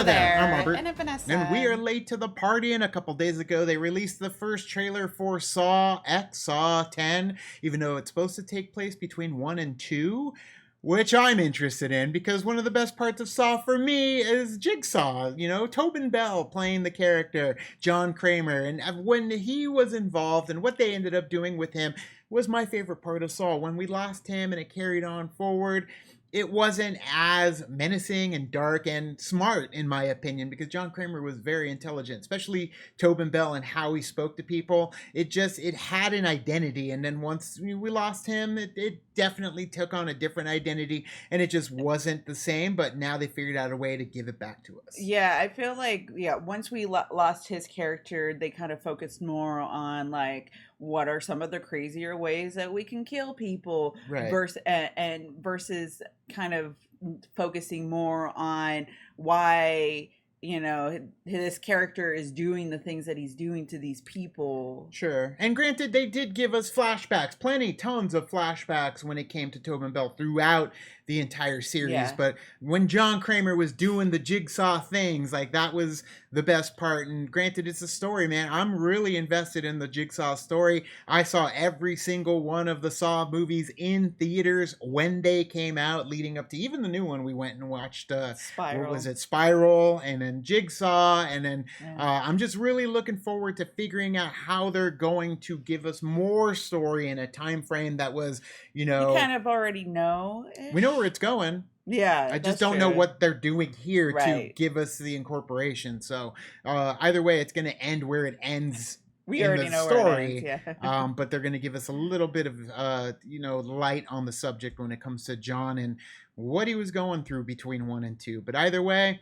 there. I'm Robert. And I'm Vanessa. And we are late to the party, and a couple days ago they released the first trailer for Saw X, Saw 10, even though it's supposed to take place between 1 and 2, which I'm interested in because one of the best parts of Saw for me is Jigsaw, you know, Tobin Bell playing the character, John Kramer, and when he was involved and what they ended up doing with him was my favorite part of Saw. When we lost him and it carried on forward, it wasn't as menacing and dark and smart, in my opinion, because John Kramer was very intelligent, especially Tobin Bell and how he spoke to people. It had an identity, and then once we lost him, it definitely took on a different identity, and it just wasn't the same, but now they figured out a way to give it back to us. Yeah, I feel like, once we lost his character, they kind of focused more on, like, what are some of the crazier ways that we can kill people, right? Versus kind of focusing more on why, you know, this character is doing the things that he's doing to these people. Sure. And granted, they did give us flashbacks, tons of flashbacks when it came to Tobin Bell throughout the entire series. Yeah. But when John Kramer was doing the Jigsaw things, like, that was the best part. And granted, it's a story, man. I'm really invested in the Jigsaw story. I saw every single one of the Saw movies in theaters when they came out, leading up to even the new one we went and watched. Spiral. What was it? Spiral, and then Jigsaw, and then I'm just really looking forward to figuring out how they're going to give us more story in a time frame that was, you know, you kind of already know. We know where it's going. Yeah, I just don't know what they're doing here to give us the incorporation. So either way, it's going to end where it ends. We already know story, where it ends, yeah. But they're going to give us a little bit of light on the subject when it comes to John and what he was going through between 1 and 2. But either way,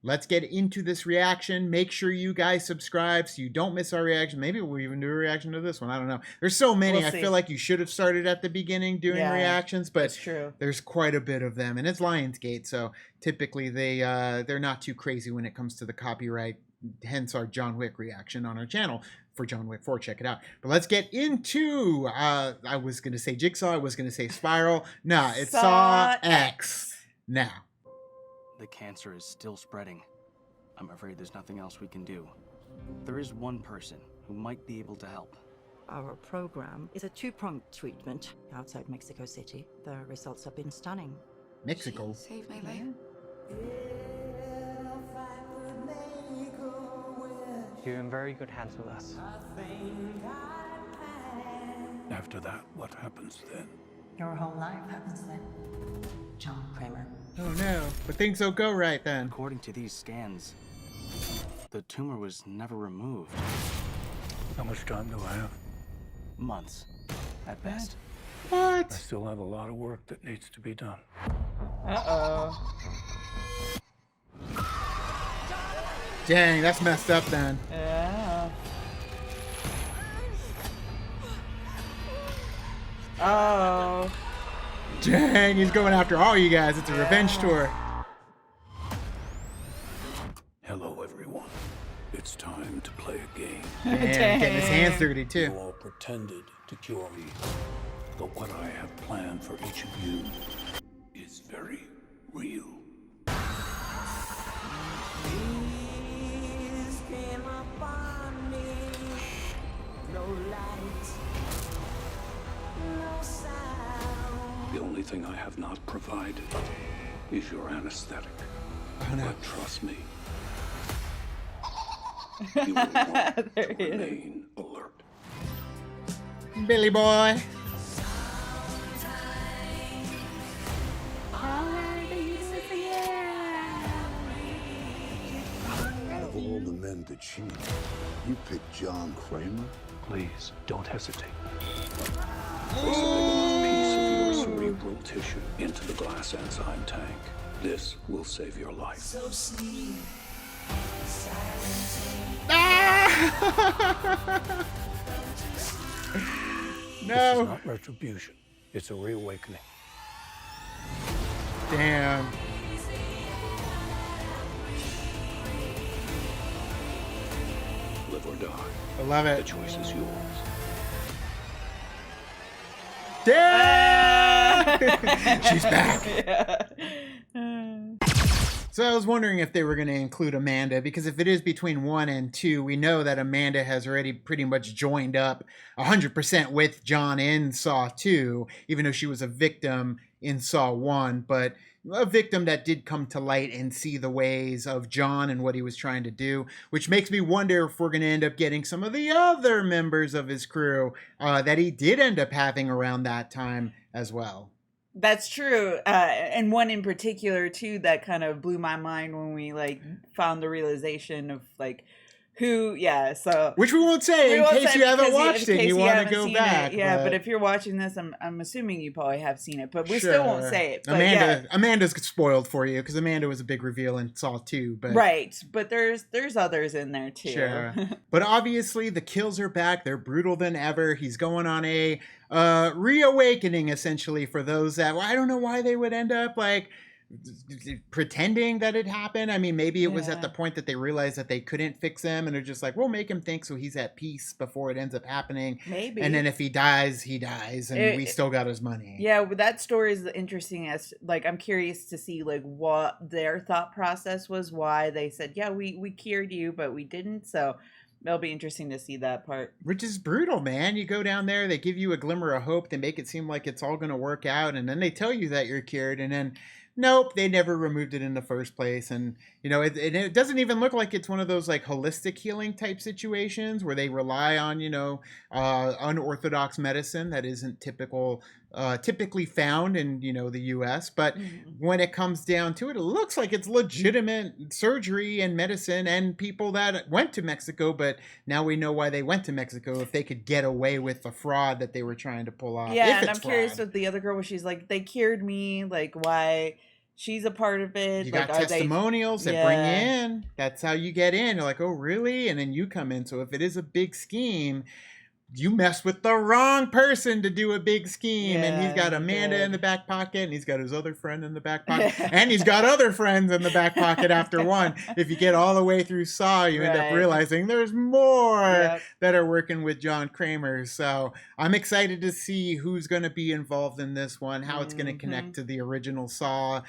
let's get into this reaction. Make sure you guys subscribe so you don't miss our reaction. Maybe we'll even do a reaction to this one. I don't know. There's so many. We'll I feel like you should have started at the beginning doing reactions, but there's quite a bit of them. And it's Lionsgate, so typically they're not too crazy when it comes to the copyright, hence our John Wick reaction on our channel for John Wick 4. Check it out. But let's get into, I was going to say Jigsaw. I was going to say Spiral. No, it's Saw X. Now. The cancer is still spreading. I'm afraid there's nothing else we can do. There is one person who might be able to help. Our program is a two-pronged treatment outside Mexico City. The results have been stunning. Mexico. Save my life. You're in very good hands with us. After that, what happens then? Your whole life happens then. John Kramer. Oh no, but things don't go right then. According to these scans, the tumor was never removed. How much time do I have? Months, at best. What? I still have a lot of work that needs to be done. Uh-oh. Dang, that's messed up then. Yeah. Oh. Dang, he's going after all you guys. It's a revenge tour. Hello, everyone. It's time to play a game. Damn, getting his hands dirty You too. all pretended to cure me, but what I have planned for each of you is very real. The only thing I have not provided is your anesthetic. Oh, no. But trust me, you will want to remain alert. Billy boy. Out of all the men to cheat, you picked John Kramer? Please, don't hesitate. Place a big enough piece of your cerebral tissue into the glass enzyme tank. This will save your life. No. It's not retribution. It's a reawakening. Damn. Live or die. I love The it. choice is yours. Damn! She's back. Yeah. So I was wondering if they were going to include Amanda, because if it is between 1 and 2, we know that Amanda has already pretty much joined up 100% with John in Saw 2, even though she was a victim in Saw 1, but a victim that did come to light and see the ways of John and what he was trying to do, which makes me wonder if we're going to end up getting some of the other members of his crew that he did end up having around that time as well. That's true. And one in particular too that kind of blew my mind when we like found the realization of like who, so which we won't say in case you haven't watched it and you want to go back. Yeah, but if you're watching this, I'm assuming you probably have seen it, but we still won't say it. But Amanda's spoiled for you because Amanda was a big reveal in Saw 2. But right, but there's others in there too. Sure. But obviously the kills are back. They're brutal than ever. He's going on a reawakening essentially for those that, well, I don't know why they would end up like pretending that it happened. I mean, maybe it was at the point that they realized that they couldn't fix him and they're just like, we'll make him think so he's at peace before it ends up happening. Maybe. And then if he dies, he dies and we still got his money. Yeah, that story is interesting as like I'm curious to see like what their thought process was, why they said, yeah, we cured you, but we didn't. So it'll be interesting to see that part. Which is brutal, man. You go down there, they give you a glimmer of hope, they make it seem like it's all going to work out, and then they tell you that you're cured, and then nope, they never removed it in the first place. And it doesn't even look like it's one of those like holistic healing type situations where they rely on unorthodox medicine that isn't typically found in the US. But when it comes down to it, it looks like it's legitimate surgery and medicine and people that went to Mexico. But now we know why they went to Mexico, if they could get away with the fraud that they were trying to pull off. Yeah, and I'm curious with the other girl where she's like, they cured me, like why she's a part of it. You like, got testimonials that bring you in. That's how you get in. You're like, oh, really? And then you come in. So if it is a big scheme, you mess with the wrong person to do a big scheme. And he's got Amanda in the back pocket, and he's got his other friend in the back pocket, and he's got other friends in the back pocket after one. If you get all the way through Saw, you end up realizing there's more that are working with John Kramer. So I'm excited to see who's going to be involved in this one, how it's going to connect to the original Saw,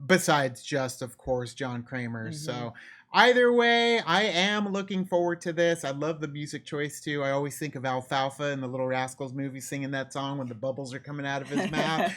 besides just, of course, John Kramer. So either way, I am looking forward to this. I love the music choice, too. I always think of Alfalfa in the Little Rascals movie singing that song when the bubbles are coming out of his mouth.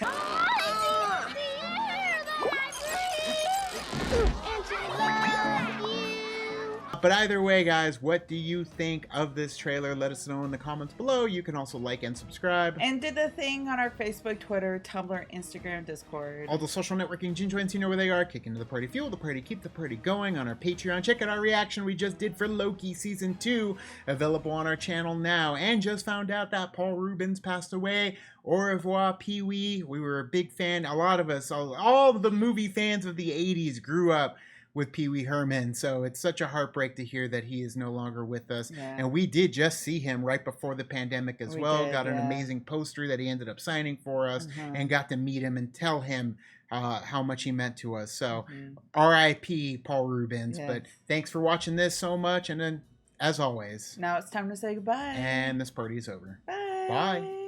But either way, guys, what do you think of this trailer? Let us know in the comments below. You can also like and subscribe. And did the thing on our Facebook, Twitter, Tumblr, Instagram, Discord. All the social networking gin joints, you know where they are. Kick into the party, fuel the party, keep the party going on our Patreon. Check out our reaction we just did for Loki Season 2, available on our channel now. And just found out that Paul Reubens passed away. Au revoir, Pee-wee. We were a big fan. A lot of us, all the movie fans of the 80s grew up with Pee-wee Herman, so it's such a heartbreak to hear that he is no longer with us. And we did just see him right before the pandemic as well. Got an amazing poster that he ended up signing for us, and got to meet him and tell him how much he meant to us. So R.I.P. Paul Reubens. But thanks for watching this so much, and then as always, now it's time to say goodbye. And this party is over. Bye. Bye.